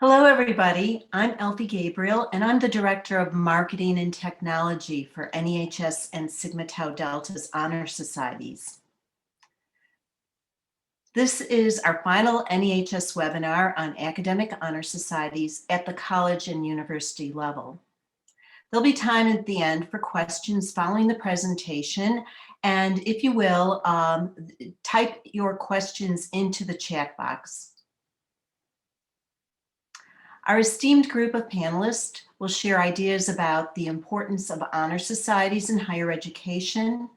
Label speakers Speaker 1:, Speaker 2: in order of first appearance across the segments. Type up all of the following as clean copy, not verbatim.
Speaker 1: Hello, everybody. I'm Elfie Gabriel, and I'm the Director of Marketing and Technology for NEHS and Sigma Tau Delta's Honor Societies. This is our final NEHS webinar on academic honor societies at the college and university level. There'll be time at the end for questions following the presentation, and if you will, type your questions into the chat box. Our esteemed group of panelists will share ideas about the importance of honor societies in higher education.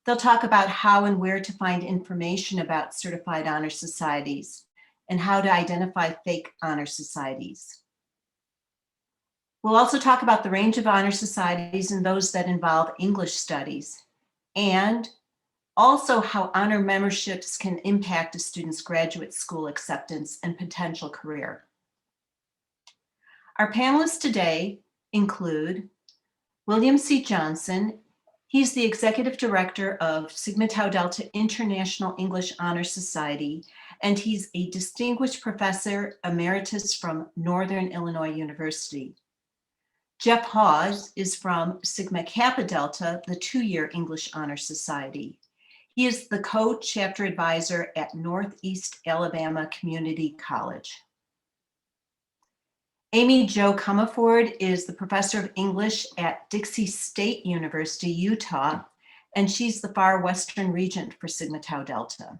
Speaker 1: They'll talk about how and where to find information about certified honor societies and how to identify fake honor societies. We'll also talk about the range of honor societies and those that involve English studies, and also how honor memberships can impact a student's graduate school acceptance and potential career. Our panelists today include William C. Johnson. He's the Executive Director of Sigma Tau Delta International English Honor Society, and he's a Distinguished Professor Emeritus from Northern Illinois University. Jeff Hawes is from Sigma Kappa Delta, the two-year English Honor Society. He is the co-chapter advisor at Northeast Alabama Community College. Amy Jo Comerford is the professor of English at Dixie State University, Utah, and she's the far western regent for Sigma Tau Delta.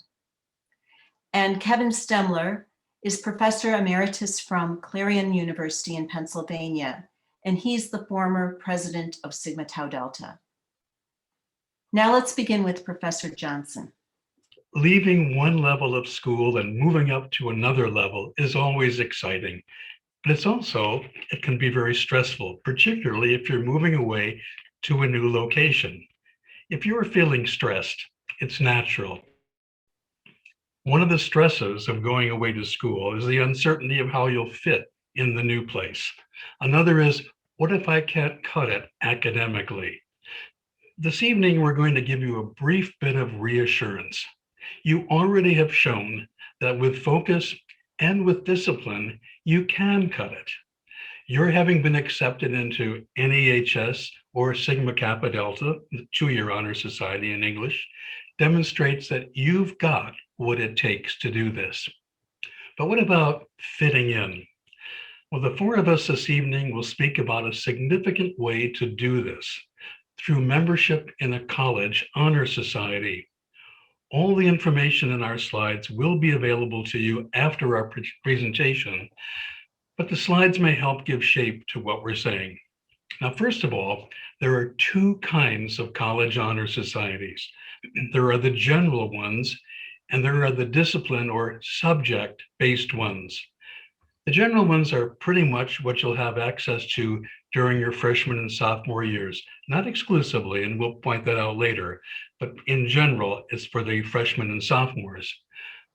Speaker 1: And Kevin Stemler is professor emeritus from Clarion University in Pennsylvania, and he's the former president of Sigma Tau Delta. Now let's begin with Professor Johnson.
Speaker 2: Leaving one level of school and moving up to another level is always exciting. But it can be very stressful, particularly if you're moving away to a new location. If you are feeling stressed, it's natural. One of the stresses of going away to school is the uncertainty of how you'll fit in the new place. Another is, what if I can't cut it academically? This evening, we're going to give you a brief bit of reassurance. You already have shown that with focus and with discipline, you can cut it. Your having been accepted into NEHS or Sigma Kappa Delta, the two-year honor society in English, demonstrates that you've got what it takes to do this. But what about fitting in? Well, the four of us this evening will speak about a significant way to do this through membership in a college honor society. All the information in our slides will be available to you after our presentation, but the slides may help give shape to what we're saying. Now, first of all, there are two kinds of college honor societies. There are the general ones, and there are the discipline or subject-based ones. The general ones are pretty much what you'll have access to during your freshman and sophomore years, not exclusively, and we'll point that out later, but in general, it's for the freshmen and sophomores.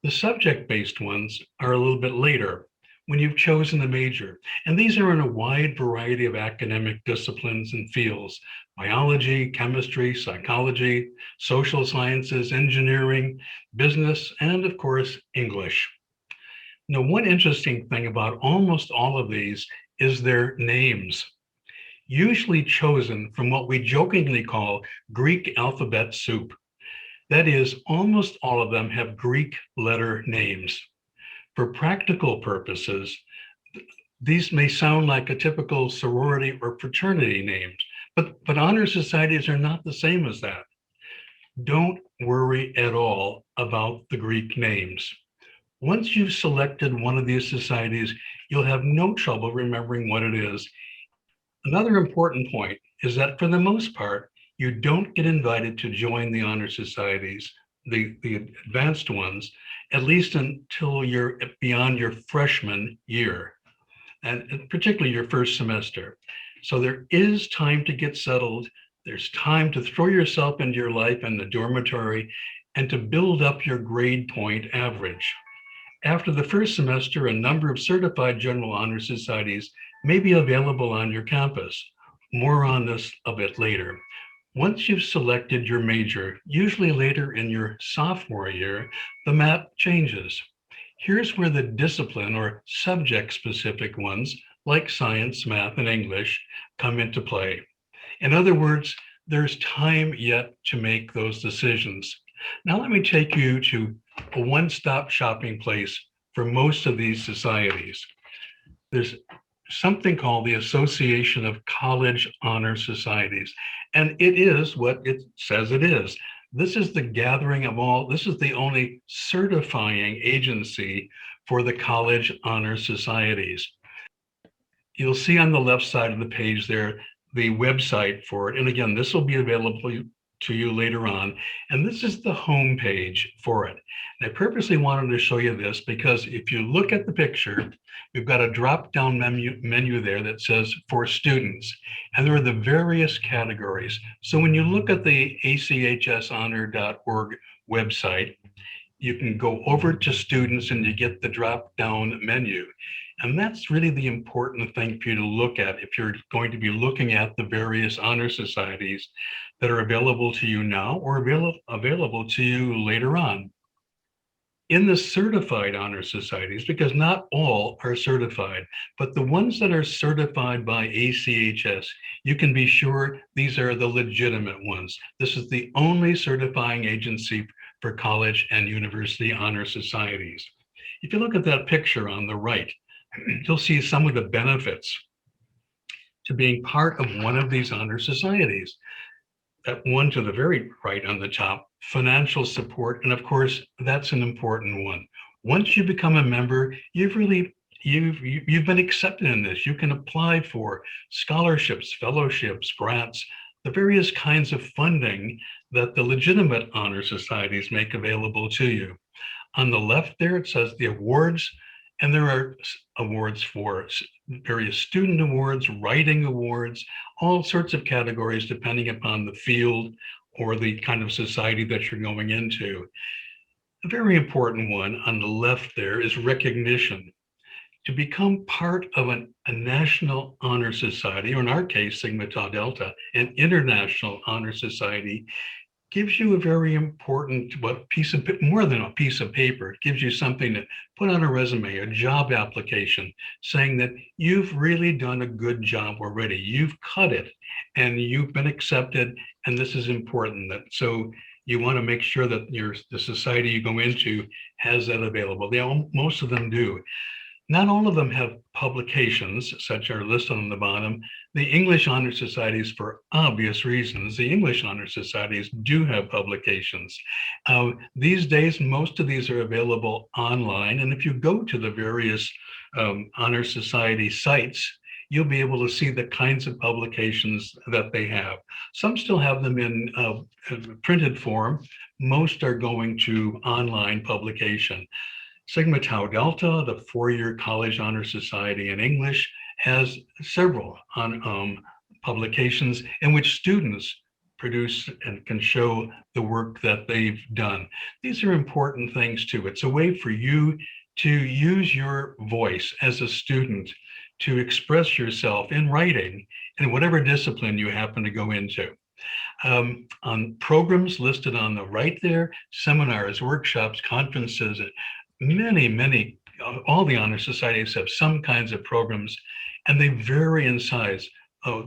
Speaker 2: The subject-based ones are a little bit later, when you've chosen a major, and these are in a wide variety of academic disciplines and fields: biology, chemistry, psychology, social sciences, engineering, business, and of course, English. Now, one interesting thing about almost all of these is their names, usually chosen from what we jokingly call Greek alphabet soup. That is, almost all of them have Greek letter names. For practical purposes, these may sound like a typical sorority or fraternity names, but honor societies are not the same as that. Don't worry at all about the Greek names. Once you've selected one of these societies, you'll have no trouble remembering what it is. Another important point is that for the most part, you don't get invited to join the honor societies, the advanced ones, at least until you're beyond your freshman year, and particularly your first semester. So there is time to get settled. There's time to throw yourself into your life in the dormitory and to build up your grade point average. After the first semester, a number of certified general honor societies may be available on your campus. More on this a bit later. Once you've selected your major, usually later in your sophomore year, the map changes. Here's where the discipline or subject-specific ones, like science, math, and English, come into play. In other words, there's time yet to make those decisions. Now let me take you to a one-stop shopping place for most of these societies. There's something called the Association of College Honor Societies, and it is what it says it is. This is the gathering of all, this is the only certifying agency for the college honor societies. You'll see on the left side of the page there, the website for it. And again, this will be available to you later on. And this is the home page for it. And I purposely wanted to show you this because if you look at the picture, we've got a drop-down menu there that says for students, and there are the various categories. So when you look at the achshonor.org website, you can go over to students and you get the drop-down menu. And that's really the important thing for you to look at if you're going to be looking at the various honor societies that are available to you now or available to you later on. In the certified honor societies, because not all are certified, but the ones that are certified by ACHS, you can be sure these are the legitimate ones. This is the only certifying agency for college and university honor societies. If you look at that picture on the right, you'll see some of the benefits to being part of one of these honor societies. That one to the very right on the top, financial support. And of course, that's an important one. Once you become a member, you've been accepted in this. You can apply for scholarships, fellowships, grants, the various kinds of funding that the legitimate honor societies make available to you. On the left there, it says the awards, and there are awards for various student awards, writing awards, all sorts of categories depending upon the field or the kind of society that you're going into. A very important one on the left there is recognition. To become part of a national honor society, or in our case, Sigma Tau Delta, an international honor society, gives you a very important more than a piece of paper. It gives you something to put on a resume, a job application, saying that you've really done a good job already. You've cut it and you've been accepted, and this is important. So you want to make sure that the society you go into has that available. Most of them do. Not all of them have publications, such are listed on the bottom. The English Honor Societies, for obvious reasons, the English Honor Societies do have publications. These days, most of these are available online. And if you go to the various Honor Society sites, you'll be able to see the kinds of publications that they have. Some still have them in printed form. Most are going to online publication. Sigma Tau Delta, the four-year college honor society in English, has several publications in which students produce and can show the work that they've done. These are important things too. It's a way for you to use your voice as a student to express yourself in writing in whatever discipline you happen to go into. On programs listed on the right there, seminars, workshops, conferences, many, all the honor societies have some kinds of programs, and they vary in size. A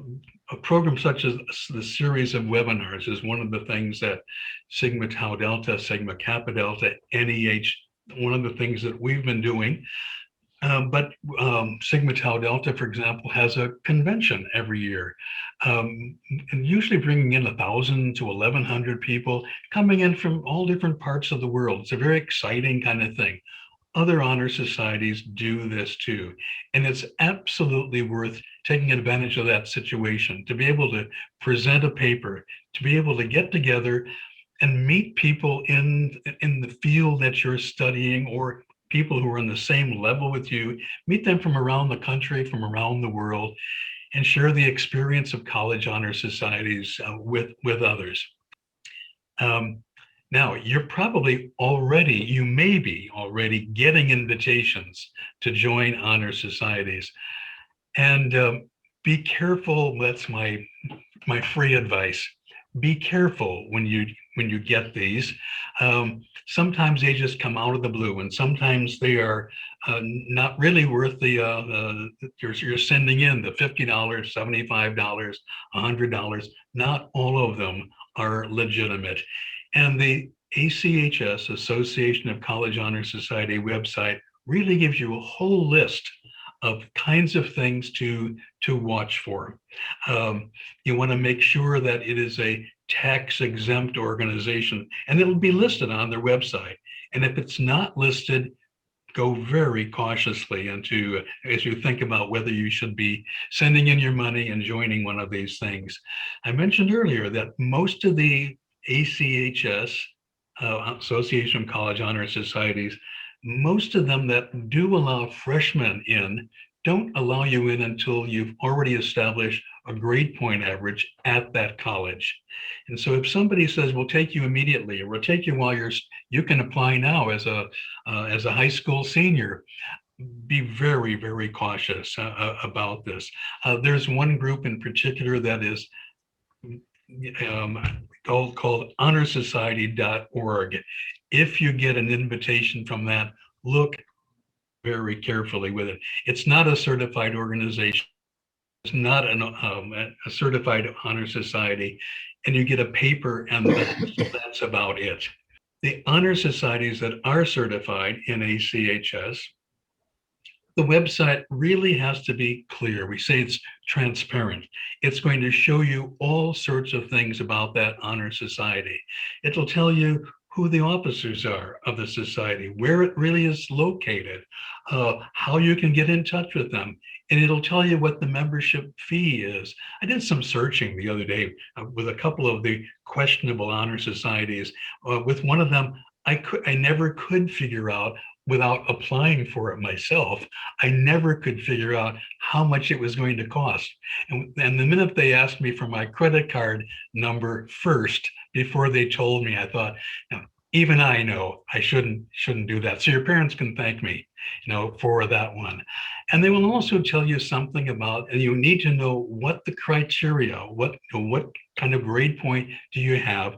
Speaker 2: program such as the series of webinars is one of the things that Sigma Tau Delta, Sigma Kappa Delta, NEH, one of the things that we've been doing. But Sigma Tau Delta, for example, has a convention every year, and usually bringing in 1,000 to 1,100 people coming in from all different parts of the world. It's a very exciting kind of thing. Other honor societies do this too, and it's absolutely worth taking advantage of that situation, to be able to present a paper, to be able to get together and meet people in the field that you're studying, or people who are on the same level with you, meet them from around the country, from around the world, and share the experience of college honor societies with others. Now, you may be already getting invitations to join honor societies. And be careful, that's my free advice. Be careful when when you get these. Sometimes they just come out of the blue, and sometimes they are not really worth the you're sending in the $50, $75, $100. Not all of them are legitimate. And the ACHS, Association of College Honor Society website, really gives you a whole list of kinds of things to watch for. You want to make sure that it is a tax exempt organization, and it'll be listed on their website. And if it's not listed, go very cautiously into as you think about whether you should be sending in your money and joining one of these things. I mentioned earlier that most of the ACHS, Association of College Honor Societies, most of them that do allow freshmen in don't allow you in until you've already established a grade point average at that college. And so if somebody says, we'll take you immediately, or we'll take you while you can apply now as a high school senior, be very, very cautious about this. There's one group in particular that is called honorsociety.org. If you get an invitation from that, look very carefully with it. It's not a certified organization. It's not a certified honor society, and you get a paper, and that's about it. The honor societies that are certified in ACHS, the website really has to be clear. We say it's transparent. It's going to show you all sorts of things about that honor society. It'll tell you who the officers are of the society, where it really is located, how you can get in touch with them, and it'll tell you what the membership fee is. I did some searching the other day with a couple of the questionable honor societies. With one of them, I never could figure out, without applying for it myself, I never could figure out how much it was going to cost. And the minute they asked me for my credit card number first, before they told me, I thought, now, even I know I shouldn't do that. So your parents can thank me, for that one. And they will also tell you something about, and you need to know what the criteria, what kind of grade point do you have.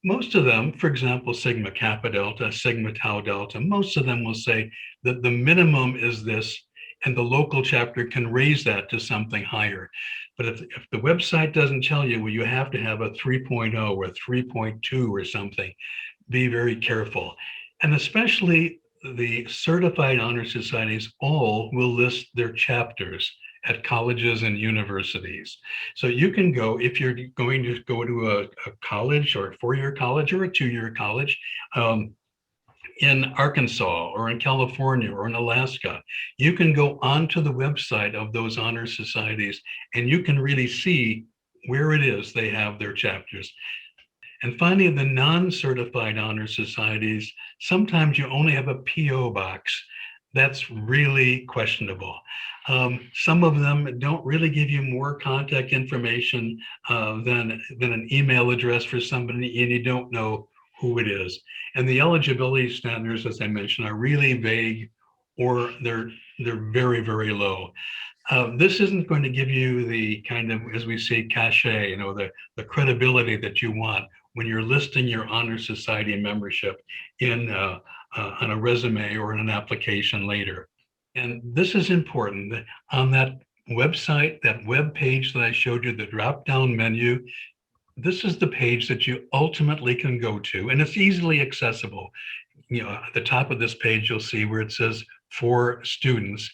Speaker 2: Most of them, for example, Sigma Kappa Delta, Sigma Tau Delta, most of them will say that the minimum is this, and the local chapter can raise that to something higher. But if the website doesn't tell you, well, you have to have a 3.0 or 3.2 or something, be very careful. And especially the certified honor societies all will list their chapters at colleges and universities. So you can go, if you're going to go to a college, or a four-year college or a two-year college, in Arkansas or in California or in Alaska, you can go onto the website of those honor societies and you can really see where it is they have their chapters. And finally, the non-certified honor societies, sometimes you only have a PO box. That's really questionable. Some of them don't really give you more contact information than an email address for somebody, and you don't know who it is. And the eligibility standards, as I mentioned, are really vague, or they're very, very low. This isn't going to give you the kind of, as we say, cachet, the credibility that you want when you're listing your honor society membership in on a resume or in an application later. And this is important. On that website, that web page that I showed you, the drop-down menu, this is the page that you ultimately can go to, and it's easily accessible. At the top of this page, you'll see where it says for students.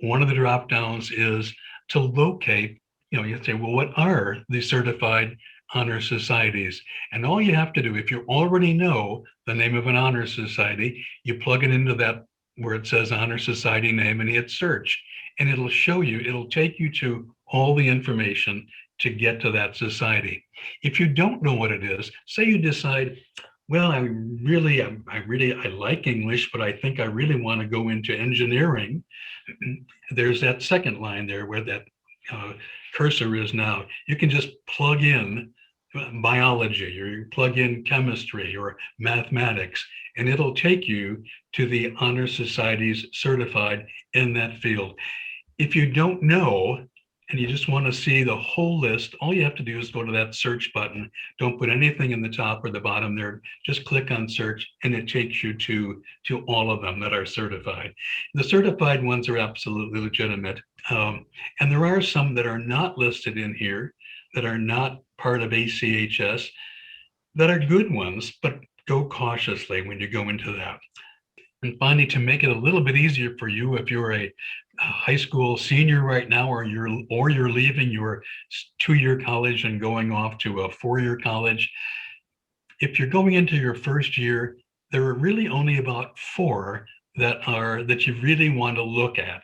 Speaker 2: One of the drop-downs is to locate, you say, well, what are the certified honor societies? And all you have to do, if you already know the name of an honor society, you plug it into that where it says honor society name and hit search, and it'll show you, it'll take you to all the information to get to that society. If you don't know what it is, say you decide, well, I like English, but I think I really want to go into engineering. There's that second line there where that cursor is now. You can just plug in biology, or you plug in chemistry or mathematics, and it'll take you to the honor societies certified in that field. If you don't know, and you just want to see the whole list, all you have to do is go to that search button. Don't put anything in the top or the bottom there. Just click on search and it takes you to all of them that are certified. The certified ones are absolutely legitimate. And there are some that are not listed in here that are not part of ACHS that are good ones, but go cautiously when you go into that. And finally, to make it a little bit easier for you, if you're a high school senior right now, or you're leaving your 2-year college and going off to a 4-year college, if you're going into your first year, there are really only about 4 that you really want to look at.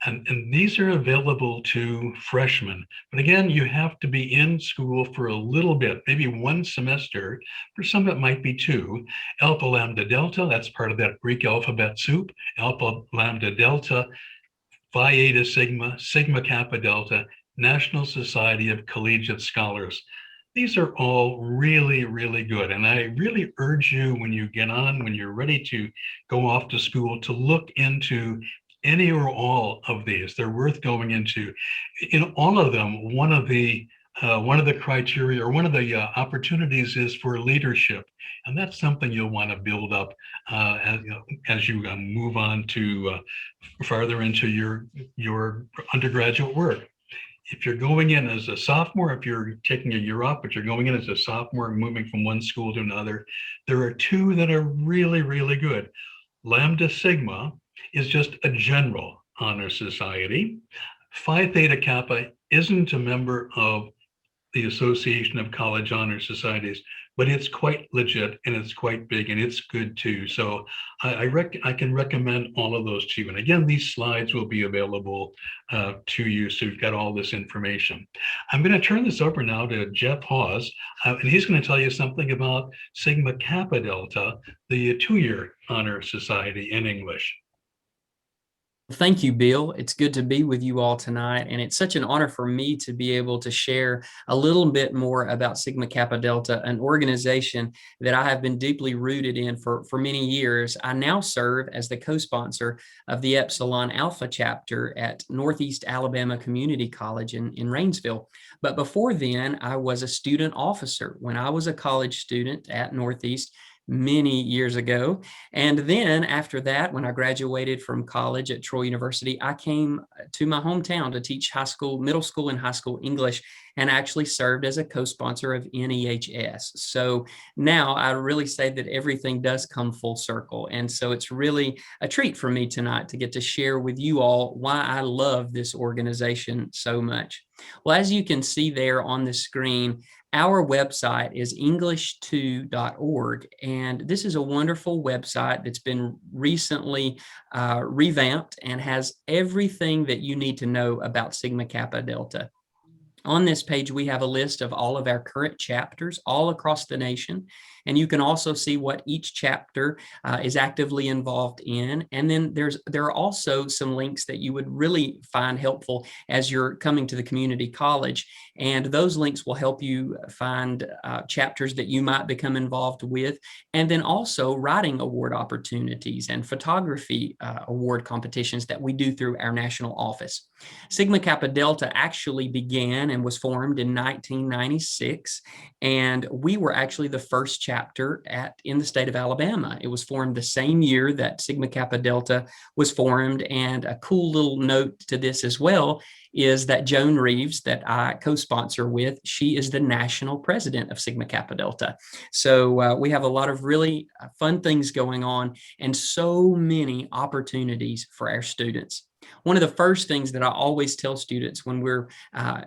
Speaker 2: And these are available to freshmen. But again, you have to be in school for a little bit, maybe 1 semester. For some, it might be 2. Alpha Lambda Delta, that's part of that Greek alphabet soup. Alpha Lambda Delta, Phi Eta Sigma, Sigma Kappa Delta, National Society of Collegiate Scholars. These are all really, really good. And I really urge you, when you're ready to go off to school, to look into any or all of these. They're worth going into. In all of them, one of the criteria, or one of the opportunities, is for leadership, and that's something you'll want to build up as you move on to farther into your undergraduate work. If you're going in as a sophomore, if you're taking a year off, but you're going in as a sophomore, moving from one school to another, there are 2 that are really, really good. Lambda Sigma is just a general honor society. Phi Theta Kappa isn't a member of the Association of College Honor Societies, but it's quite legit and it's quite big and it's good too. So I can recommend all of those to you. And again, these slides will be available to you, so you've got all this information. I'm going to turn this over now to Jeff Hawes, and he's going to tell you something about Sigma Kappa Delta, the 2-year honor society in English.
Speaker 3: Thank you, Bill. It's good to be with you all tonight, and it's such an honor for me to be able to share a little bit more about Sigma Kappa Delta, an organization that I have been deeply rooted in for many years. I now serve as the co-sponsor of the Epsilon Alpha chapter at Northeast Alabama Community College in Rainsville. But before then, I was a student officer when I was a college student at Northeast many years ago. And then after that, when I graduated from college at Troy University, I came to my hometown to teach middle school and high school English, and actually served as a co-sponsor of NEHS. So now I really say that everything does come full circle. And so it's really a treat for me tonight to get to share with you all why I love this organization so much. Well, as you can see there on the screen, our website is english2.org, and this is a wonderful website that's been recently revamped and has everything that you need to know about Sigma Kappa Delta. On this page, we have a list of all of our current chapters all across the nation, and you can also see what each chapter is actively involved in. And then there are also some links that you would really find helpful as you're coming to the community college, and those links will help you find chapters that you might become involved with, and then also writing award opportunities and photography award competitions that we do through our national office. Sigma Kappa Delta actually began and was formed in 1996, and we were actually the first chapter in the state of Alabama. It was formed the same year that Sigma Kappa Delta was formed, and a cool little note to this as well is that Joan Reeves, that I co-sponsor with, she is the national president of Sigma Kappa Delta. So we have a lot of really fun things going on and so many opportunities for our students. One of the first things that I always tell students when we're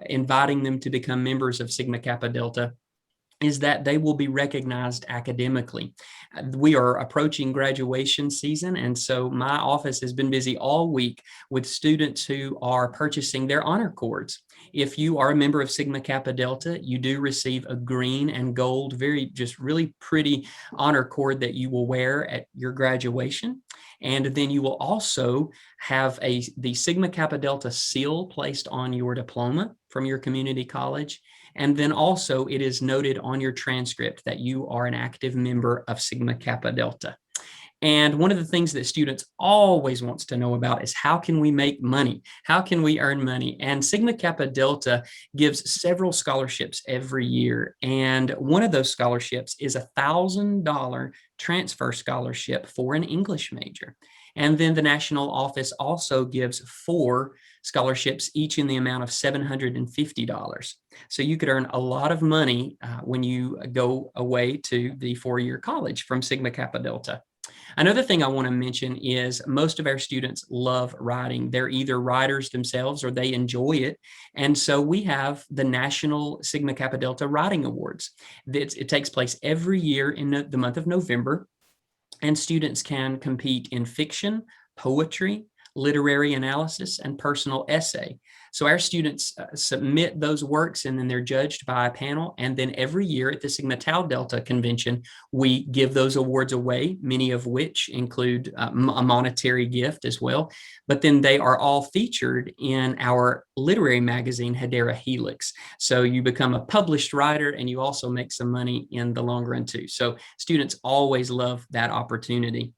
Speaker 3: inviting them to become members of Sigma Kappa Delta is that they will be recognized academically. We are approaching graduation season, and so my office has been busy all week with students who are purchasing their honor cords. If you are a member of Sigma Kappa Delta, you do receive a green and gold, just really pretty honor cord that you will wear at your graduation. And then you will also have the Sigma Kappa Delta seal placed on your diploma from your community college. And then also it is noted on your transcript that you are an active member of Sigma Kappa Delta. And one of the things that students always wants to know about is how can we make money? How can we earn money? And Sigma Kappa Delta gives several scholarships every year. And one of those scholarships is a $1,000 transfer scholarship for an English major. And then the national office also gives 4 scholarships, each in the amount of $750. So you could earn a lot of money when you go away to the 4-year college from Sigma Kappa Delta. Another thing I want to mention is most of our students love writing. They're either writers themselves or they enjoy it. And so we have the National Sigma Kappa Delta Writing Awards. It takes place every year in the month of November, and students can compete in fiction, poetry, literary analysis, and personal essay. So our students submit those works, and then they're judged by a panel. And then every year at the Sigma Tau Delta convention, we give those awards away, many of which include a monetary gift as well. But then they are all featured in our literary magazine, Hedera Helix. So you become a published writer, and you also make some money in the long run too. So students always love that opportunity.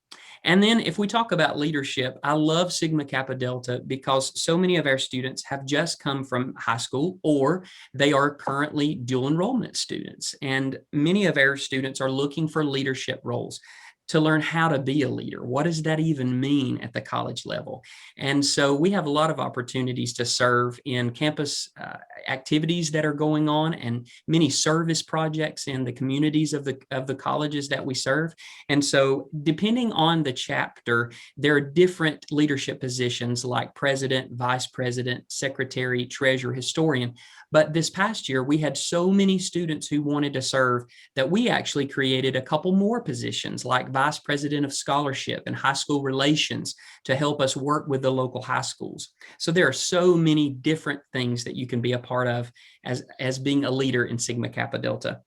Speaker 3: And then if we talk about leadership, I love Sigma Kappa Delta because so many of our students have just come from high school, or they are currently dual enrollment students. And many of our students are looking for leadership roles to learn how to be a leader. What does that even mean at the college level? And so we have a lot of opportunities to serve in campus activities that are going on, and many service projects in the communities of the colleges that we serve. And so depending on the chapter, there are different leadership positions like president, vice president, secretary, treasurer, historian. But this past year, we had so many students who wanted to serve that we actually created a couple more positions like vice president of scholarship and high school relations to help us work with the local high schools. So there are so many different things that you can be a part of as being a leader in Sigma Kappa Delta.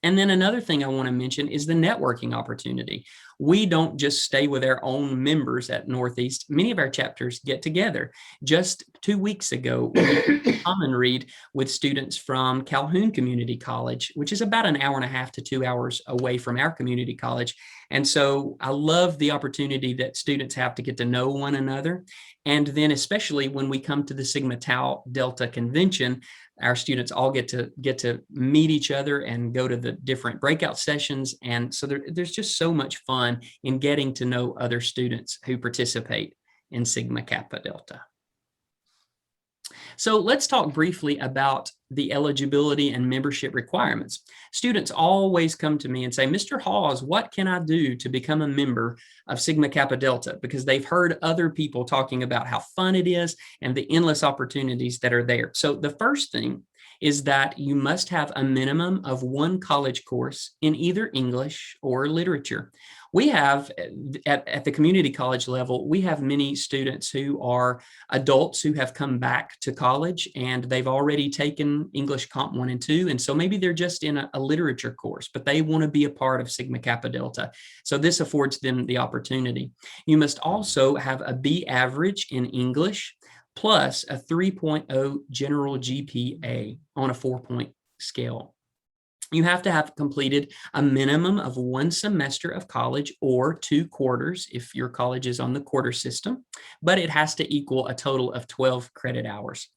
Speaker 3: And then another thing I want to mention is the networking opportunity. We don't just stay with our own members at Northeast. Many of our chapters get together. Just 2 weeks ago, we did a common read with students from Calhoun Community College, which is about an hour and a half to 2 hours away from our community college. And so I love the opportunity that students have to get to know one another. And then especially when we come to the Sigma Tau Delta convention, our students all get to meet each other and go to the different breakout sessions. And so there's just so much fun in getting to know other students who participate in Sigma Kappa Delta. So let's talk briefly about the eligibility and membership requirements. Students always come to me and say, Mr. Hawes, what can I do to become a member of Sigma Kappa Delta? Because they've heard other people talking about how fun it is and the endless opportunities that are there. So the first thing is that you must have a minimum of 1 college course in either English or literature. We have, at the community college level, we have many students who are adults who have come back to college and they've already taken English Comp 1 and 2. And so maybe they're just in a literature course, but they want to be a part of Sigma Kappa Delta. So this affords them the opportunity. You must also have a B average in English plus a 3.0 general GPA on a 4-point scale. You have to have completed a minimum of 1 semester of college or 2 quarters if your college is on the quarter system, but it has to equal a total of 12 credit hours.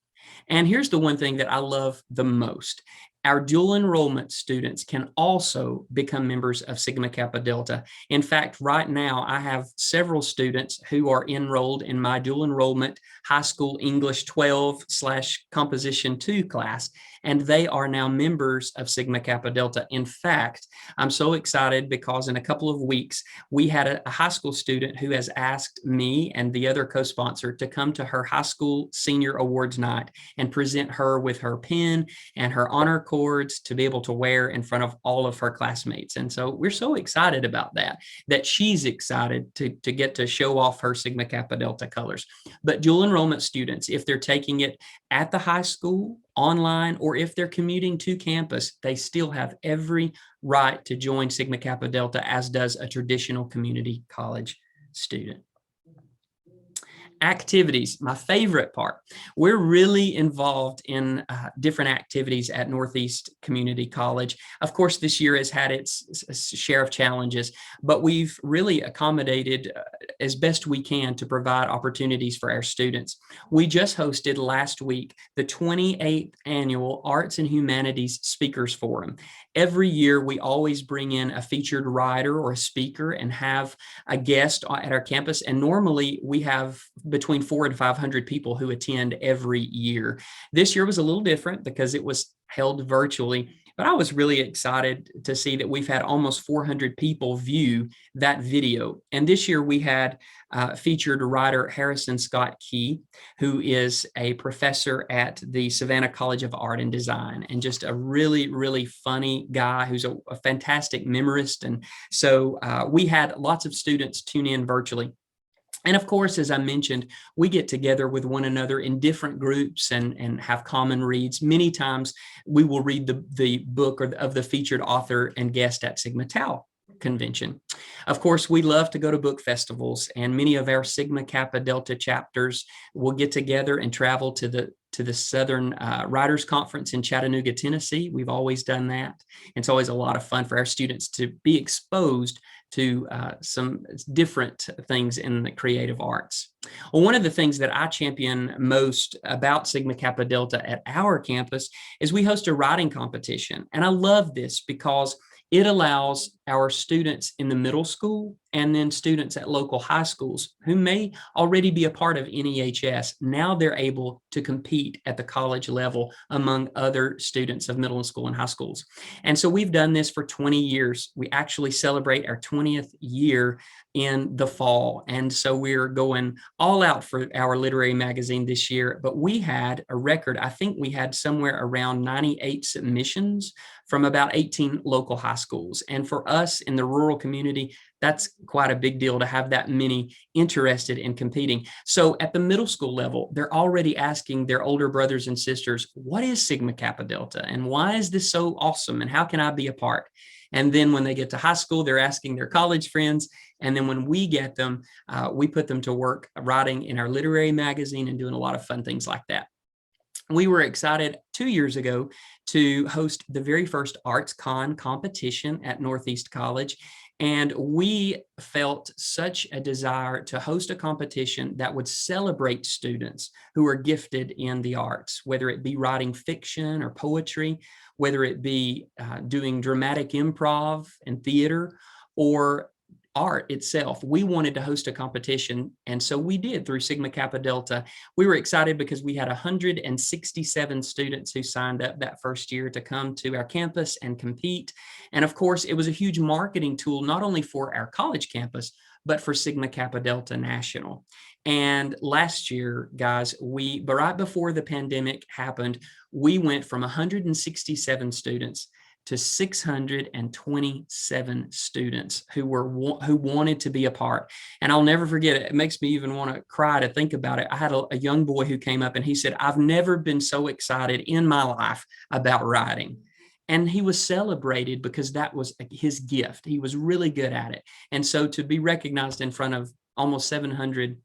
Speaker 3: And here's the one thing that I love the most. Our dual enrollment students can also become members of Sigma Kappa Delta. In fact, right now, I have several students who are enrolled in my dual enrollment high school English 12/Composition 2 class, and they are now members of Sigma Kappa Delta. In fact, I'm so excited because in a couple of weeks, we had a high school student who has asked me and the other co-sponsor to come to her high school senior awards night and present her with her pin and her honor cords to be able to wear in front of all of her classmates. And so we're so excited about that she's excited to get to show off her Sigma Kappa Delta colors. But dual enrollment students, if they're taking it at the high school, online, or if they're commuting to campus, they still have every right to join Sigma Kappa Delta, as does a traditional community college student. Activities, my favorite part. We're really involved in different activities at Northeast Community College. Of course, this year has had its share of challenges, but we've really accommodated as best we can to provide opportunities for our students. We just hosted last week the 28th Annual Arts and Humanities Speakers Forum. Every year, we always bring in a featured writer or a speaker and have a guest at our campus. And normally we have between 400 and 500 people who attend every year. This year was a little different because it was held virtually, but I was really excited to see that we've had almost 400 people view that video. And this year we had featured writer Harrison Scott Key, who is a professor at the Savannah College of Art and Design, and just a really, really funny guy who's a fantastic memorist. And so we had lots of students tune in virtually. And of course, as I mentioned, we get together with one another in different groups and have common reads. Many times we will read the book of the featured author and guest at Sigma Tau convention. Of course, we love to go to book festivals, and many of our Sigma Kappa Delta chapters will get together and travel to the Southern Writers Conference in Chattanooga, Tennessee. We've always done that. It's always a lot of fun for our students to be exposed to some different things in the creative arts. Well, one of the things that I champion most about Sigma Kappa Delta at our campus is we host a writing competition. And I love this because it allows our students in the middle school and then students at local high schools who may already be a part of NEHS. Now they're able to compete at the college level among other students of middle school and high schools. And so we've done this for 20 years. We actually celebrate our 20th year in the fall. And so we're going all out for our literary magazine this year, but we had a record. I think we had somewhere around 98 submissions from about 18 local high schools. And for us in the rural community, that's quite a big deal to have that many interested in competing. So at the middle school level, they're already asking their older brothers and sisters, what is Sigma Kappa Delta? And why is this so awesome? And how can I be a part? And then when they get to high school, they're asking their college friends. And then when we get them, we put them to work writing in our literary magazine and doing a lot of fun things like that. We were excited 2 years ago to host the very first Arts Con competition at Northeast College. And we felt such a desire to host a competition that would celebrate students who are gifted in the arts, whether it be writing fiction or poetry, whether it be doing dramatic improv and theater, or art itself. We wanted to host a competition, and so we did through Sigma Kappa Delta. We were excited because we had 167 students who signed up that first year to come to our campus and compete. And of course, it was a huge marketing tool, not only for our college campus, but for Sigma Kappa Delta National. And last year, guys, right before the pandemic happened, we went from 167 students to 627 students who wanted to be a part. And I'll never forget it. It makes me even want to cry to think about it. I had a young boy who came up and he said, I've never been so excited in my life about writing. And he was celebrated because that was his gift. He was really good at it. And so to be recognized in front of almost 700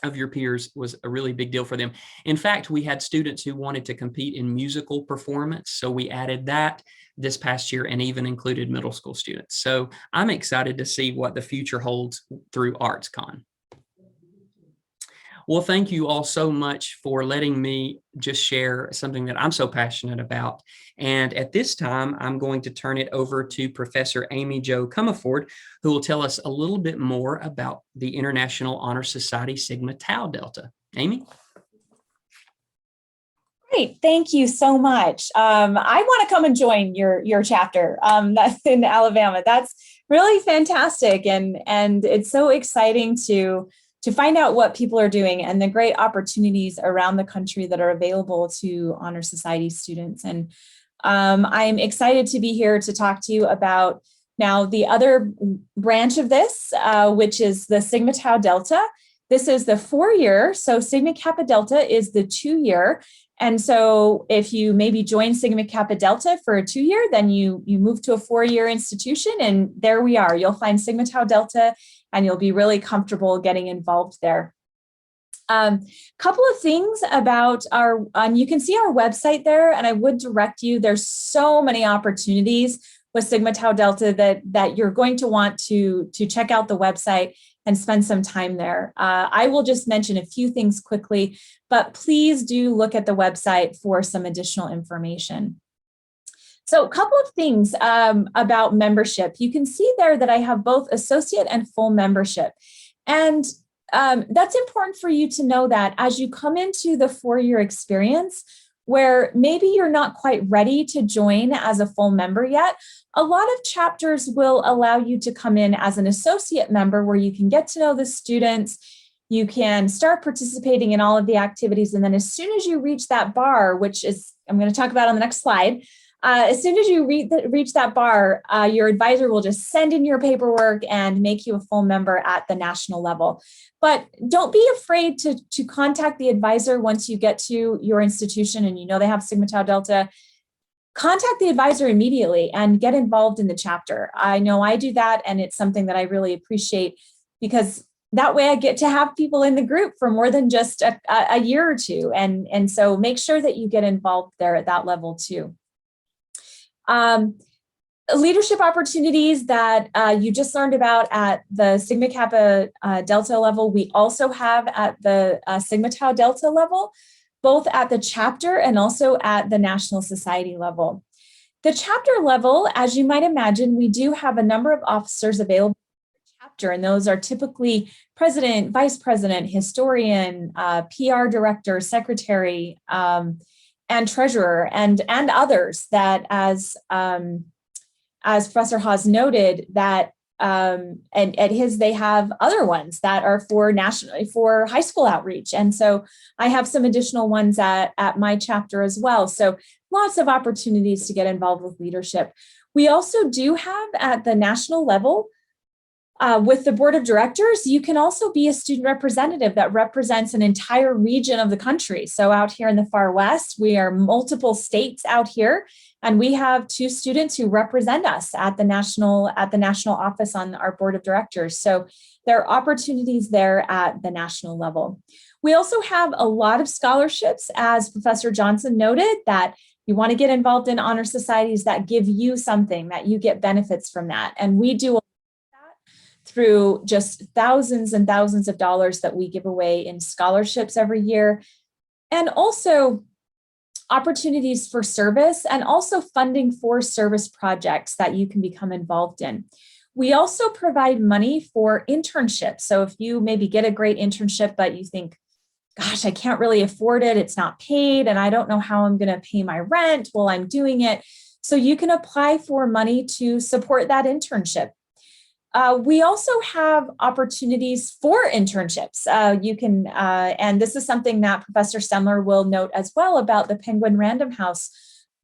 Speaker 3: of your peers was a really big deal for them. In fact, we had students who wanted to compete in musical performance. So we added that this past year and even included middle school students. So I'm excited to see what the future holds through ArtsCon. Well, thank you all so much for letting me just share something that I'm so passionate about. And at this time, I'm going to turn it over to Professor Amy Jo Comerford, who will tell us a little bit more about the International Honor Society Sigma Tau Delta. Amy?
Speaker 4: Great, thank you so much. I want to come and join your chapter that's in Alabama. That's really fantastic, and it's so exciting to find out what people are doing and the great opportunities around the country that are available to Honor Society students. And I'm excited to be here to talk to you about now the other branch of this, which is the Sigma Tau Delta. This is the 4-year, so Sigma Kappa Delta is the 2-year. And so if you maybe join Sigma Kappa Delta for a 2-year, then you move to a 4-year institution, and there we are. You'll find Sigma Tau Delta, and you'll be really comfortable getting involved there. Couple of things about our, you can see our website there, and I would direct you, there's so many opportunities with Sigma Tau Delta that you're going to want to check out the website and spend some time there. I will just mention a few things quickly, but please do look at the website for some additional information. So a couple of things about membership. You can see there that I have both associate and full membership. And that's important for you to know that as you come into the 4-year experience, where maybe you're not quite ready to join as a full member yet, a lot of chapters will allow you to come in as an associate member where you can get to know the students, you can start participating in all of the activities, and then as soon as you reach that bar, which is, I'm going to talk about on the next slide, as soon as you reach that bar, your advisor will just send in your paperwork and make you a full member at the national level. But don't be afraid to contact the advisor once you get to your institution and you know they have Sigma Tau Delta. Contact the advisor immediately and get involved in the chapter. I know I do that, and it's something that I really appreciate because that way I get to have people in the group for more than just a year or two. And so make sure that you get involved there at that level too. Leadership opportunities that you just learned about at the Sigma Kappa Delta level, we also have at the Sigma Tau Delta level, both at the chapter and also at the National Society level. The chapter level, as you might imagine, we do have a number of officers available for the chapter, and those are typically president, vice president, historian, PR director, secretary, and treasurer, and others that, as Professor Haas noted, that at his, they have other ones that are for high school outreach. And so I have some additional ones at my chapter as well. So lots of opportunities to get involved with leadership. We also do have at the national level, with the board of directors, you can also be a student representative that represents an entire region of the country. So out here in the far west, we are multiple states out here, and we have 2 students who represent us at the national office on our board of directors. So there are opportunities there at the national level. We also have a lot of scholarships, as Professor Johnson noted, that you want to get involved in honor societies that give you something, that you get benefits from that. And we do through just thousands and thousands of dollars that we give away in scholarships every year, and also opportunities for service and also funding for service projects that you can become involved in. We also provide money for internships. So if you maybe get a great internship, but you think, gosh, I can't really afford it, it's not paid, and I don't know how I'm going to pay my rent while I'm doing it. So you can apply for money to support that internship. We also have opportunities for internships. You can, and this is something that Professor Semler will note as well about the Penguin Random House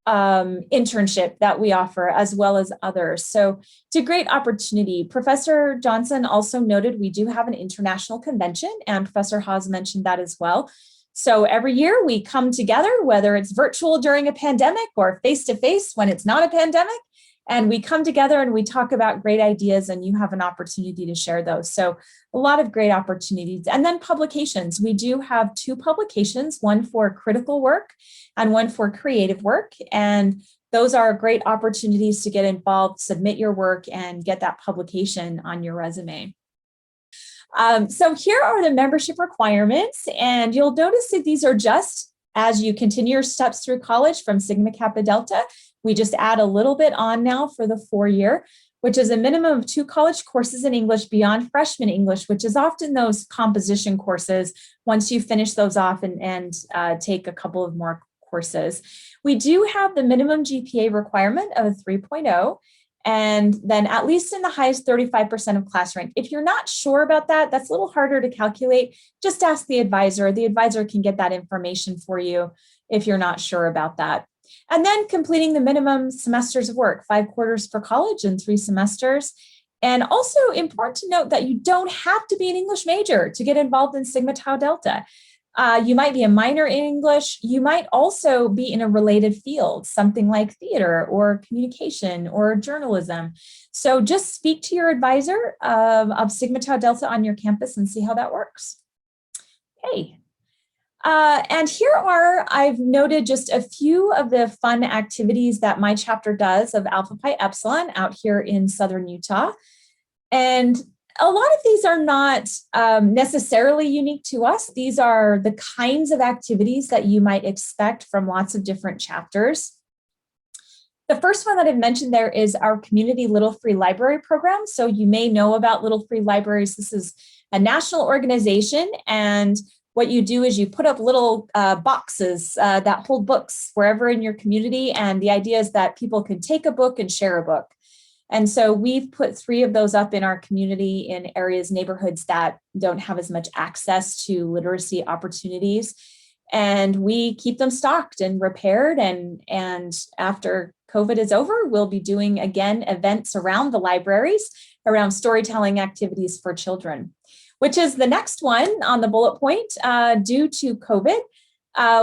Speaker 4: internship that we offer, as well as others. So it's a great opportunity. Professor Johnson also noted we do have an international convention, and Professor Haas mentioned that as well. So every year we come together, whether it's virtual during a pandemic or face-to-face when it's not a pandemic, and we come together and we talk about great ideas, and you have an opportunity to share those. So a lot of great opportunities. And then publications. We do have 2 publications, one for critical work and one for creative work. And those are great opportunities to get involved, submit your work, and get that publication on your resume. So here are the membership requirements. And you'll notice that these are just as you continue your steps through college from Sigma Kappa Delta. We just add a little bit on now for the 4-year, which is a minimum of 2 college courses in English beyond freshman English, which is often those composition courses once you finish those off and take a couple of more courses. We do have the minimum GPA requirement of a 3.0, and then at least in the highest 35% of class rank. If you're not sure about that, that's a little harder to calculate. Just ask the advisor. The advisor can get that information for you if you're not sure about that. And then completing the minimum semesters of work, 5 quarters for college and 3 semesters. And also important to note that you don't have to be an English major to get involved in Sigma Tau Delta. You might be a minor in English. You might also be in a related field, something like theater or communication or journalism. So just speak to your advisor of Sigma Tau Delta on your campus and see how that works. Okay. And here I've noted just a few of the fun activities that my chapter does of Alpha Pi Epsilon out here in Southern Utah. And a lot of these are not necessarily unique to us. These are the kinds of activities that you might expect from lots of different chapters. The first one that I've mentioned there is our community Little Free Library program. So you may know about Little Free Libraries. This is a national organization, and what you do is you put up little boxes that hold books wherever in your community. And the idea is that people can take a book and share a book. And so we've put 3 of those up in our community in areas, neighborhoods that don't have as much access to literacy opportunities. And we keep them stocked and repaired. And after COVID is over, we'll be doing, again, events around the libraries, around storytelling activities for children, which is the next one on the bullet point. Due to COVID,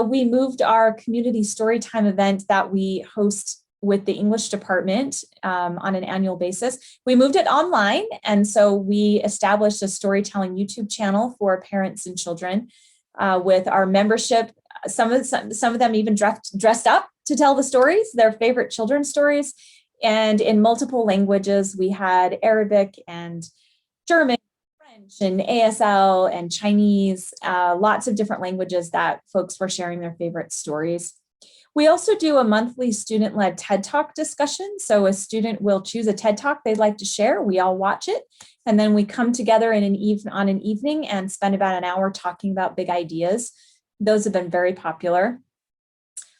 Speaker 4: we moved our community storytime event that we host with the English department on an annual basis. We moved it online. And so we established a storytelling YouTube channel for parents and children with our membership. Some of them even dressed up to tell the stories, their favorite children's stories. And in multiple languages, we had Arabic and German, French and ASL and Chinese, lots of different languages that folks were sharing their favorite stories. We also do a monthly student-led TED Talk discussion. So a student will choose a TED Talk they'd like to share. We all watch it. And then we come together on an evening and spend about an hour talking about big ideas. Those have been very popular.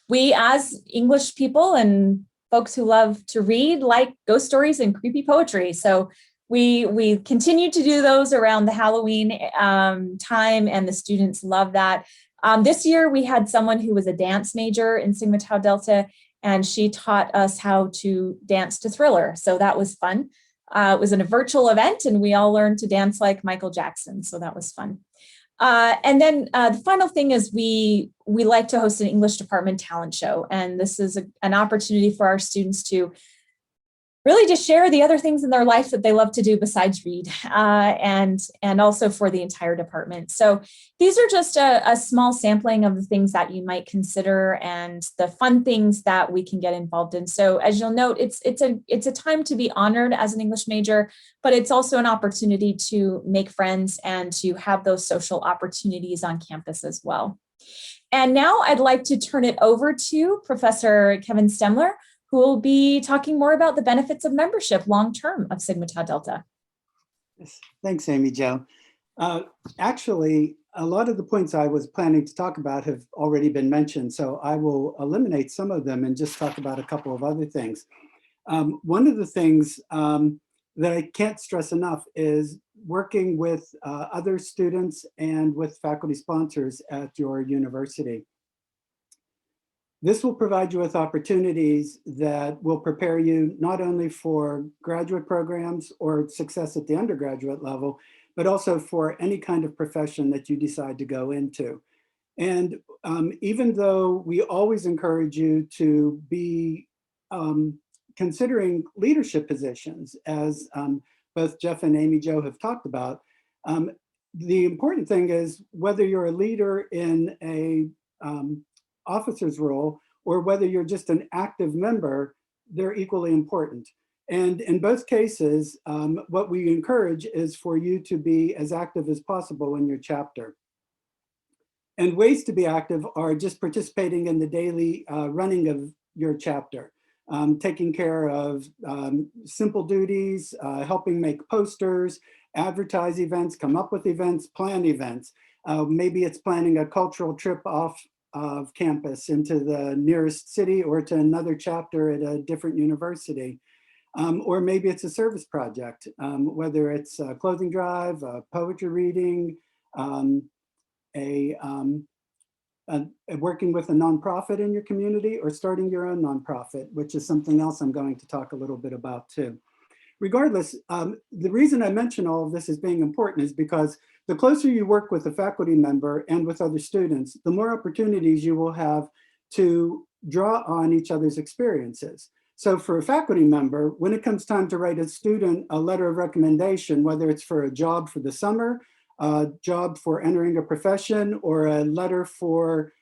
Speaker 4: We, as English people and folks who love to read, like ghost stories and creepy poetry. So we continue to do those around the Halloween time, and the students love that. This year, we had someone who was a dance major in Sigma Tau Delta, and she taught us how to dance to Thriller. So that was fun. It was in a virtual event, and we all learned to dance like Michael Jackson. So that was fun. And then the final thing is we like to host an English department talent show. And this is an opportunity for our students to really just share the other things in their life that they love to do besides read, and also for the entire department. So these are just a small sampling of the things that you might consider and the fun things that we can get involved in. So as you'll note, it's a time to be honored as an English major, but it's also an opportunity to make friends and to have those social opportunities on campus as well. And now I'd like to turn it over to Professor Kevin Stemler, who will be talking more about the benefits of membership long-term of Sigma Tau Delta.
Speaker 5: Yes. Thanks, Amy Jo. Actually, a lot of the points I was planning to talk about have already been mentioned, so I will eliminate some of them and just talk about a couple of other things. One of the things that I can't stress enough is working with other students and with faculty sponsors at your university. This will provide you with opportunities that will prepare you not only for graduate programs or success at the undergraduate level, but also for any kind of profession that you decide to go into. And even though we always encourage you to be considering leadership positions, as both Jeff and Amy Jo have talked about, the important thing is whether you're a leader in a officer's role or whether you're just an active member, they're equally important. And in both cases, what we encourage is for you to be as active as possible in your chapter. And ways to be active are just participating in the daily running of your chapter, taking care of simple duties, helping make posters, advertise events, come up with events, plan events. Maybe it's planning a cultural trip off of campus into the nearest city or to another chapter at a different university. Or maybe it's a service project, whether it's a clothing drive, a poetry reading, working with a nonprofit in your community, or starting your own nonprofit, which is something else I'm going to talk a little bit about too. Regardless, the reason I mention all of this as being important is because the closer you work with a faculty member and with other students, the more opportunities you will have to draw on each other's experiences. So for a faculty member, when it comes time to write a student a letter of recommendation, whether it's for a job for the summer, a job for entering a profession or a letter for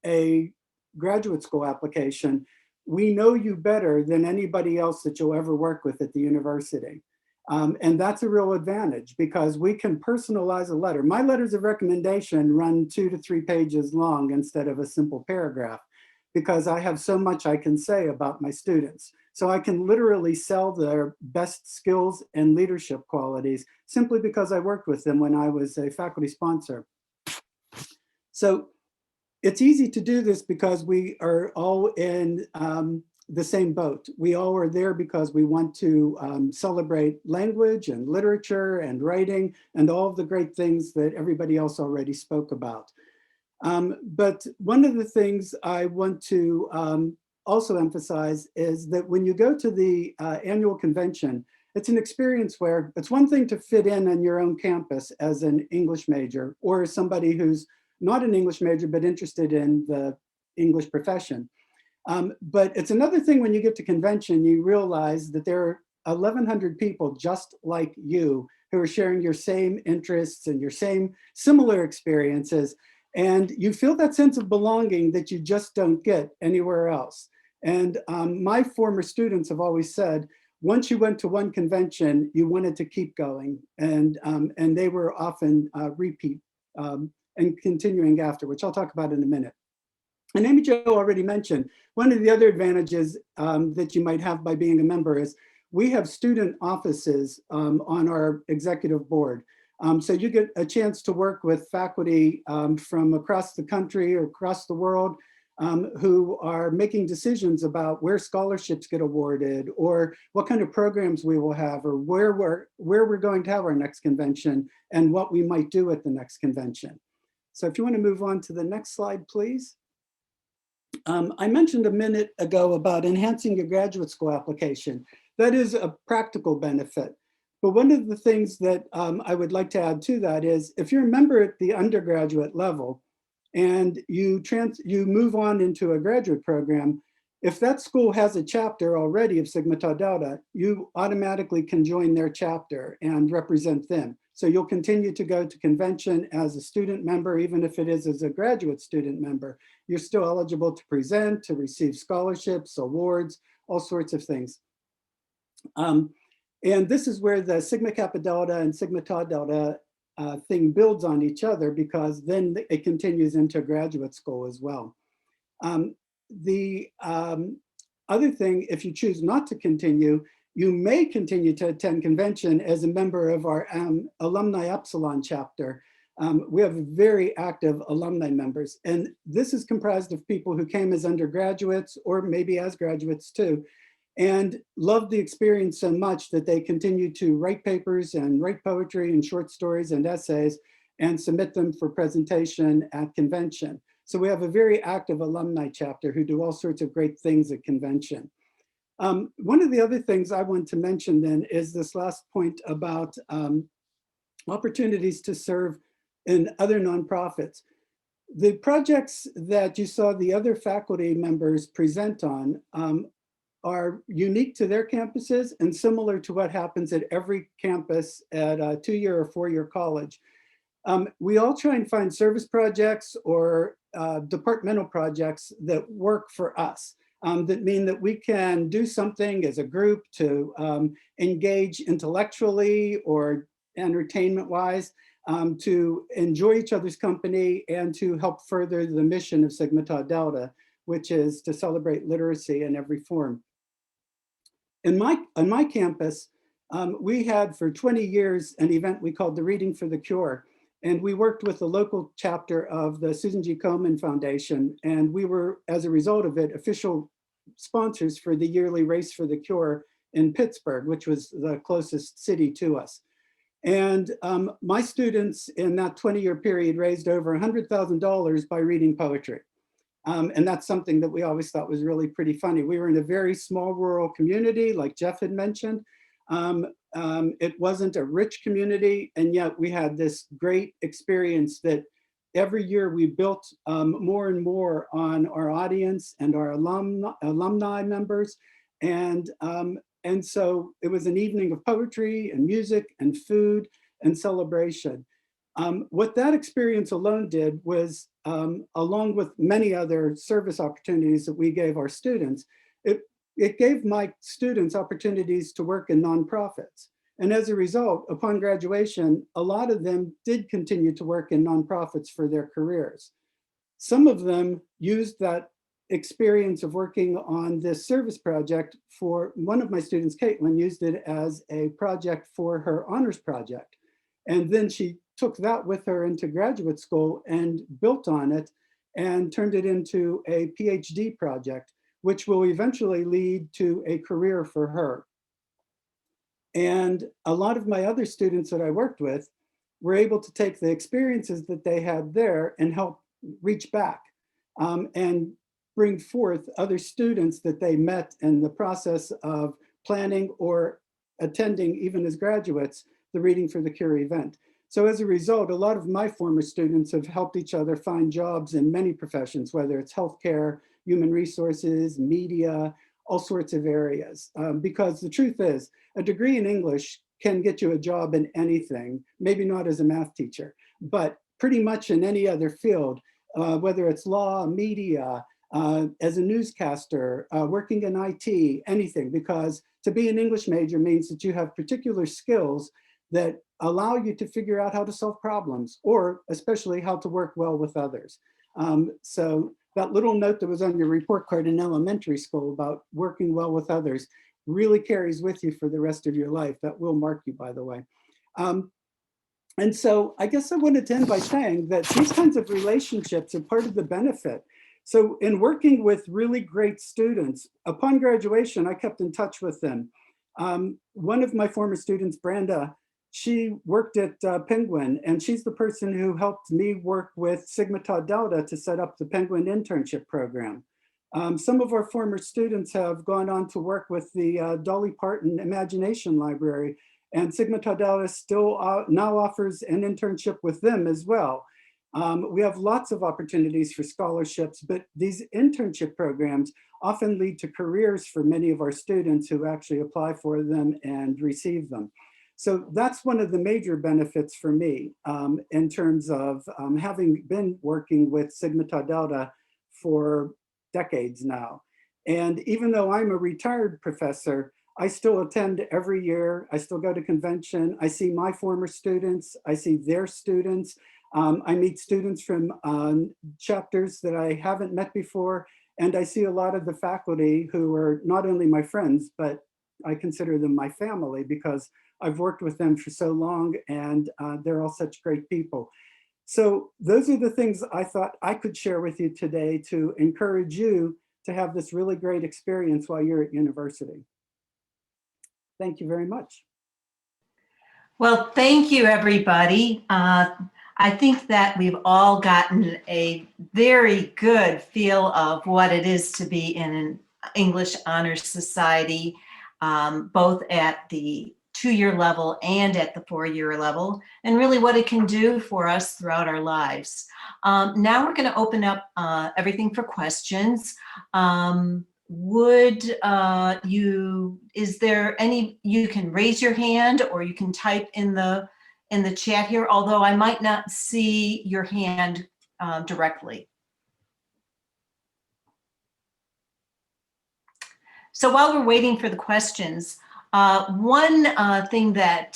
Speaker 5: a graduate school application, we know you better than anybody else that you'll ever work with at the university. And that's a real advantage because we can personalize a letter. My letters of recommendation run 2 to 3 pages long instead of a simple paragraph because I have so much I can say about my students. So I can literally sell their best skills and leadership qualities simply because I worked with them when I was a faculty sponsor. So it's easy to do this because we are all in the same boat. We all are there because we want to celebrate language and literature and writing and all of the great things that everybody else already spoke about. But one of the things I want to also emphasize is that when you go to the annual convention, it's an experience where it's one thing to fit in on your own campus as an English major or as somebody who's not an English major, but interested in the English profession. But it's another thing when you get to convention, you realize that there are 1,100 people just like you who are sharing your same interests and your same similar experiences. And you feel that sense of belonging that you just don't get anywhere else. And my former students have always said, once you went to one convention, you wanted to keep going. And they were often repeat and continuing after, which I'll talk about in a minute. And Amy Jo already mentioned, one of the other advantages that you might have by being a member is we have student offices on our executive board. So you get a chance to work with faculty from across the country or across the world who are making decisions about where scholarships get awarded or what kind of programs we will have or where we're going to have our next convention and what we might do at the next convention. So if you want to move on to the next slide, please. I mentioned a minute ago about enhancing your graduate school application. That is a practical benefit. But one of the things that I would like to add to that is if you're a member at the undergraduate level and you move on into a graduate program, if that school has a chapter already of Sigma Tau Delta, you automatically can join their chapter and represent them. So you'll continue to go to convention as a student member, even if it is as a graduate student member. You're still eligible to present, to receive scholarships, awards, all sorts of things. And this is where the Sigma Kappa Delta and Sigma Tau Delta thing builds on each other because then it continues into graduate school as well. The other thing, if you choose not to continue, you may continue to attend convention as a member of our alumni Epsilon chapter. We have very active alumni members, and this is comprised of people who came as undergraduates or maybe as graduates too, and loved the experience so much that they continue to write papers and write poetry and short stories and essays and submit them for presentation at convention. So we have a very active alumni chapter who do all sorts of great things at convention. One of the other things I want to mention then is this last point about opportunities to serve in other nonprofits. The projects that you saw the other faculty members present on are unique to their campuses and similar to what happens at every campus at a 2-year or 4-year college. We all try and find service projects or departmental projects that work for us. That mean that we can do something as a group to engage intellectually or entertainment-wise, to enjoy each other's company and to help further the mission of Sigma Tau Delta, which is to celebrate literacy in every form. On my campus, we had for 20 years an event we called the Reading for the Cure. And we worked with the local chapter of the Susan G. Komen Foundation. And we were, as a result of it, official sponsors for the yearly Race for the Cure in Pittsburgh, which was the closest city to us. And my students in that 20-year period raised over $100,000 by reading poetry. And that's something that we always thought was really pretty funny. We were in a very small rural community, like Jeff had mentioned. It wasn't a rich community, and yet we had this great experience that every year we built more and more on our audience and our alumni members. And so it was an evening of poetry and music and food and celebration. What that experience alone did was, along with many other service opportunities that we gave our students, it gave my students opportunities to work in nonprofits. And as a result, upon graduation, a lot of them did continue to work in nonprofits for their careers. Some of them used that experience of working on this service project for, one of my students, Caitlin, used it as a project for her honors project. And then she took that with her into graduate school and built on it and turned it into a PhD project, which will eventually lead to a career for her. And a lot of my other students that I worked with were able to take the experiences that they had there and help reach back and bring forth other students that they met in the process of planning or attending, even as graduates, the Reading for the Cure event. So as a result, a lot of my former students have helped each other find jobs in many professions, whether it's healthcare, human resources, media, all sorts of areas. Because the truth is, a degree in English can get you a job in anything, maybe not as a math teacher, but pretty much in any other field, whether it's law, media, as a newscaster, working in IT, anything, because to be an English major means that you have particular skills that allow you to figure out how to solve problems, or especially how to work well with others. So that little note that was on your report card in elementary school about working well with others really carries with you for the rest of your life. That will mark you, by the way. And so I guess I wanted to end by saying that these kinds of relationships are part of the benefit. So in working with really great students, upon graduation, I kept in touch with them. One of my former students, Brenda, she worked at Penguin, and she's the person who helped me work with Sigma Tau Delta to set up the Penguin internship program. Some of our former students have gone on to work with the Dolly Parton Imagination Library, and Sigma Tau Delta still now offers an internship with them as well. We have lots of opportunities for scholarships, but these internship programs often lead to careers for many of our students who actually apply for them and receive them. So that's one of the major benefits for me in terms of having been working with Sigma Tau Delta for decades now. And even though I'm a retired professor, I still attend every year. I still go to convention. I see my former students. I see their students. I meet students from chapters that I haven't met before. And I see a lot of the faculty who are not only my friends, but I consider them my family because I've worked with them for so long, and they're all such great people. So those are the things I thought I could share with you today to encourage you to have this really great experience while you're at university. Thank you very much.
Speaker 1: Well, thank you, everybody. I think that we've all gotten a very good feel of what it is to be in an English Honors Society, both at the 2-year level and at the 4-year level, and really what it can do for us throughout our lives. Now we're going to open up everything for questions. Is there any, you can raise your hand or you can type in the chat here, although I might not see your hand directly. So while we're waiting for the questions, one thing that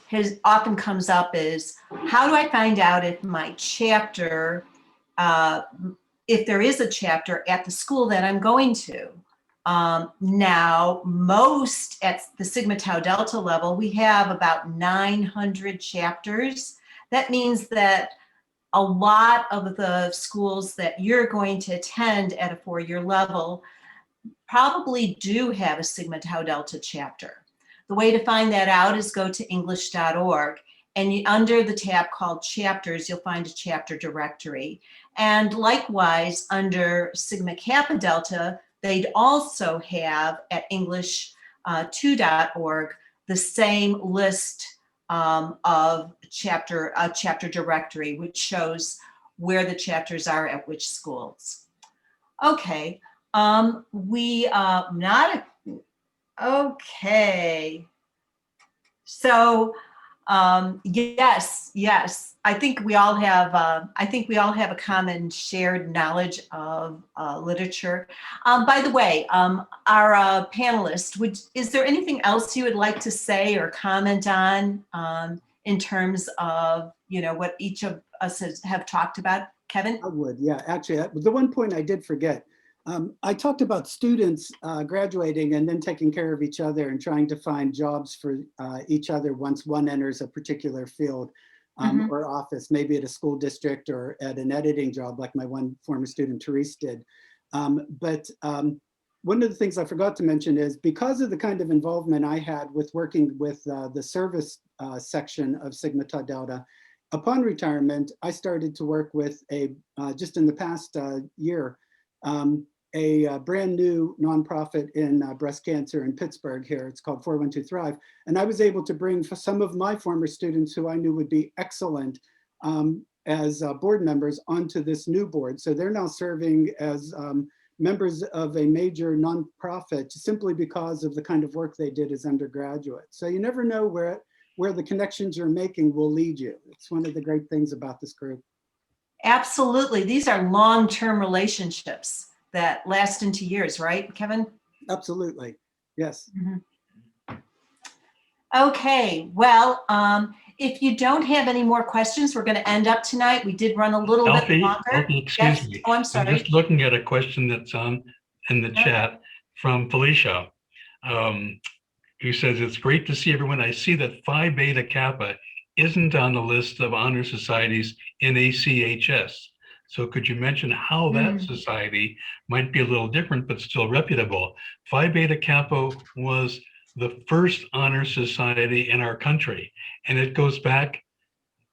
Speaker 1: has often comes up is, how do I find out if my chapter, if there is a chapter at the school that I'm going to? Now, most at the Sigma Tau Delta level, we have about 900 chapters. That means that a lot of the schools that you're going to attend at a 4-year level probably do have a Sigma Tau Delta chapter. The way to find that out is go to english.org, and under the tab called chapters, you'll find a chapter directory. And likewise, under Sigma Kappa Delta, they'd also have at english2.org the same list of chapter directory, which shows where the chapters are at which schools. Okay, okay. So Yes, yes. I think we all have a common shared knowledge of literature. By the way, our panelists, is there anything else you would like to say or comment on in terms of, what each of us have talked about? Kevin?
Speaker 5: I would, yeah. Actually, the one point I did forget, I talked about students graduating and then taking care of each other and trying to find jobs for each other once one enters a particular field or office, maybe at a school district or at an editing job like my one former student, Therese, did. But one of the things I forgot to mention is because of the kind of involvement I had with working with the service section of Sigma Tau Delta, upon retirement, I started to work with just in the past year, a brand new nonprofit in breast cancer in Pittsburgh here. It's called 412 Thrive. And I was able to bring some of my former students who I knew would be excellent as board members onto this new board. So they're now serving as members of a major nonprofit simply because of the kind of work they did as undergraduates. So you never know where the connections you're making will lead you. It's one of the great things about this group.
Speaker 1: Absolutely. These are long-term relationships that last into years, right, Kevin?
Speaker 5: Absolutely. Yes.
Speaker 1: Okay. Well, if you don't have any more questions, we're going to end up tonight. We did run a little bit longer.
Speaker 2: Alfie, excuse me.
Speaker 1: Oh, I'm sorry.
Speaker 2: I'm just looking at a question that's in the chat from Felicia, who says, it's great to see everyone. I see that Phi Beta Kappa isn't on the list of honor societies in ACHS. So could you mention how that society might be a little different, but still reputable? Phi Beta Kappa was the first honor society in our country, and it goes back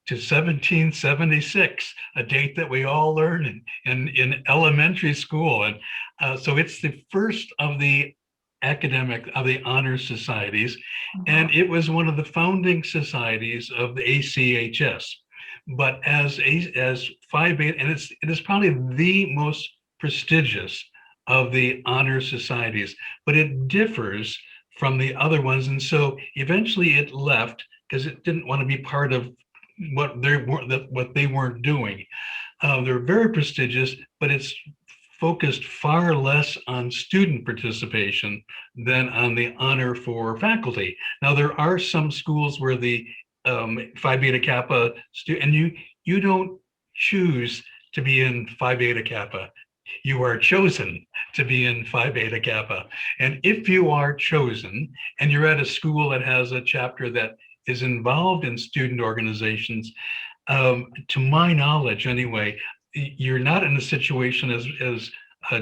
Speaker 2: to 1776, a date that we all learned in elementary school. And so it's the first of the honor societies, and it was one of the founding societies of the ACHS. But as Phi Beta, and it is probably the most prestigious of the honor societies, but it differs from the other ones. And so eventually it left because it didn't want to be part of what they weren't doing. They're very prestigious, but it's focused far less on student participation than on the honor for faculty. Now, there are some schools where the Phi Beta Kappa, and you don't choose to be in Phi Beta Kappa. You are chosen to be in Phi Beta Kappa. And if you are chosen and you're at a school that has a chapter that is involved in student organizations, to my knowledge anyway, you're not in a situation as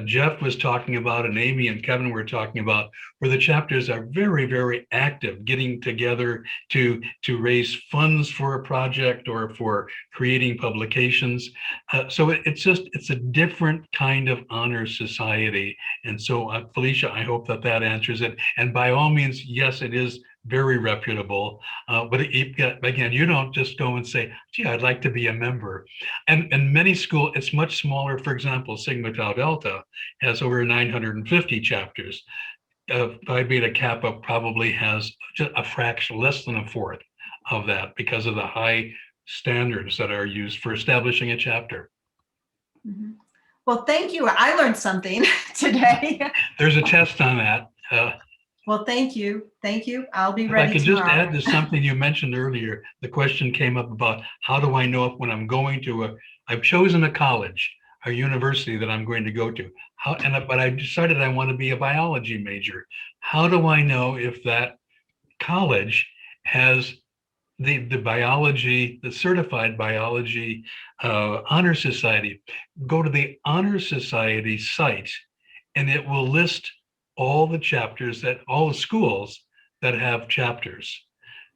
Speaker 2: Jeff was talking about and Amy and Kevin were talking about, where the chapters are very, very active, getting together to raise funds for a project or for creating publications. So it's a different kind of honor society. And so Felicia, I hope that answers it. And by all means, yes, it is very reputable, but again, you don't just go and say, gee, I'd like to be a member. And many schools, it's much smaller. For example, Sigma Tau Delta has over 950 chapters. Phi Beta Kappa probably has just a fraction, less than a fourth of that, because of the high standards that are used for establishing a chapter.
Speaker 1: Well, thank you. I learned something today.
Speaker 2: There's a test on that.
Speaker 1: Well, thank you. Thank you. I'll be ready.
Speaker 2: If I could just add to something you mentioned earlier, the question came up about how do I know if when I'm going to I've chosen a college, a university that I'm going to go to, but I decided I want to be a biology major. How do I know if that college has the biology, the certified biology honor society? Go to the honor society site and it will list all the chapters all the schools that have chapters.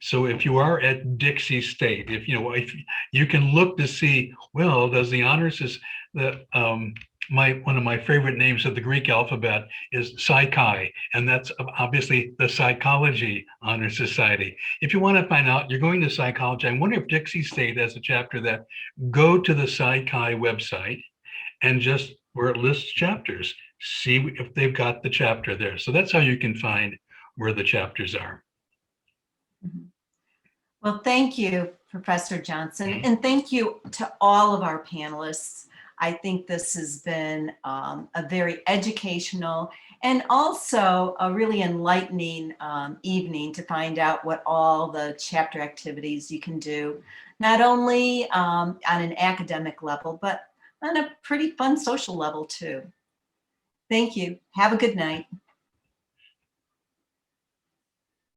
Speaker 2: So if you are at Dixie State, if you can look to see, well, does the honors one of my favorite names of the Greek alphabet is Psi Chi, and that's obviously the Psychology Honor Society. If you want to find out, you're going to psychology. I wonder if Dixie State has a chapter that. Go to the Psi Chi website and just where it lists chapters, see if they've got the chapter there. So that's how you can find where the chapters are.
Speaker 1: Well, thank you, Professor Johnson, and thank you to all of our panelists. I think this has been a very educational and also a really enlightening evening to find out what all the chapter activities you can do, not only on an academic level, but on a pretty fun social level too. Thank you. Have a good night.